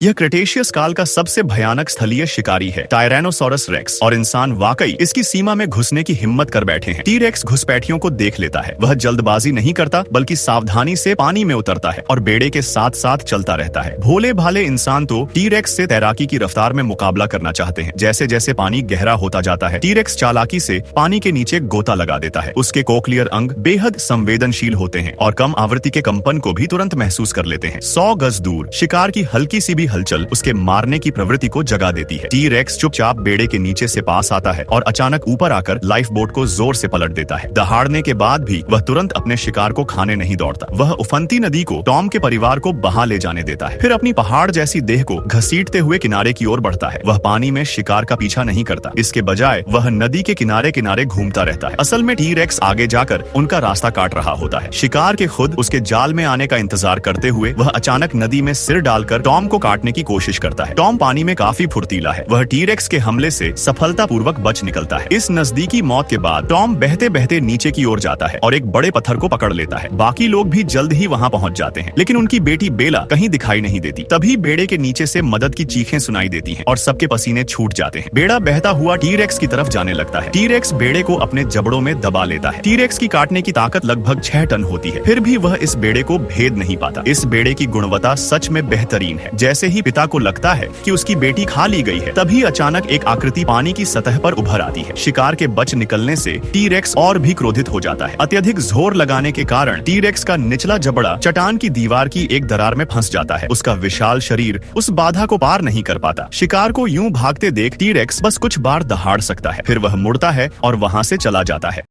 यह क्रेटेशियस काल का सबसे भयानक स्थलीय शिकारी है, टायरेनोसोरस रेक्स, और इंसान वाकई इसकी सीमा में घुसने की हिम्मत कर बैठे हैं। टी रेक्स घुसपैठियों को देख लेता है। वह जल्दबाजी नहीं करता, बल्कि सावधानी से पानी में उतरता है और बेड़े के साथ साथ चलता रहता है। भोले भाले इंसान तो टी रेक्स से तैराकी की रफ्तार में मुकाबला करना चाहते हैं। जैसे जैसे पानी गहरा होता जाता है, टी रेक्स चालाकी से पानी के नीचे गोता लगा देता है। उसके कोक्लियर अंग बेहद संवेदनशील होते हैं और कम आवृत्ति के कंपन को भी तुरंत महसूस कर लेते हैं। 100 गज दूर शिकार की हल्की सी भी हलचल उसके मारने की प्रवृत्ति को जगा देती है। टी रेक्स चुपचाप बेड़े के नीचे से पास आता है और अचानक ऊपर आकर लाइफ बोट को जोर से पलट देता है। दहाड़ने के बाद भी वह तुरंत अपने शिकार को खाने नहीं दौड़ता। वह उफनती नदी को टॉम के परिवार को बहा ले जाने देता है। फिर अपनी पहाड़ जैसी देह को घसीटते हुए किनारे की ओर बढ़ता है। वह पानी में शिकार का पीछा नहीं करता, इसके बजाय वह नदी के किनारे किनारे घूमता रहता है। असल में टी रेक्स आगे जाकर उनका रास्ता काट रहा होता है। शिकार के खुद उसके जाल में आने का इंतजार करते हुए वह अचानक नदी में सिर डालकर टॉम को काटने की कोशिश करता है। टॉम पानी में काफी फुर्तीला है। वह टी रेक्स के हमले से सफलतापूर्वक बच निकलता है। इस नजदीकी मौत के बाद टॉम बहते बहते नीचे की ओर जाता है और एक बड़े पत्थर को पकड़ लेता है। बाकी लोग भी जल्द ही वहां पहुंच जाते हैं, लेकिन उनकी बेटी बेला कहीं दिखाई नहीं देती। तभी बेड़े के नीचे से मदद की चीखें सुनाई देती हैं और सबके पसीने छूट जाते हैं। बेड़ा बहता हुआ टी रेक्स की तरफ जाने लगता है। टी रेक्स बेड़े को अपने जबड़ों में दबा लेता है। टी रेक्स की काटने की ताकत लगभग 6 टन होती है, फिर भी वह इस बेड़े को भेद नहीं पाता। इस बेड़े की गुणवत्ता सच में बेहतरीन है। जैसे ही पिता को लगता है कि उसकी बेटी खा ली गई है, तभी अचानक एक आकृति पानी की सतह पर उभर आती है। शिकार के बच निकलने से टी रेक्स और भी क्रोधित हो जाता है। अत्यधिक जोर लगाने के कारण टी रेक्स का निचला जबड़ा चट्टान की दीवार की एक दरार में फंस जाता है। उसका विशाल शरीर उस बाधा को पार नहीं कर पाता। शिकार को यूं भागते देख टी रेक्स बस कुछ बार दहाड़ सकता है, फिर वह मुड़ता है और वहां से चला जाता है।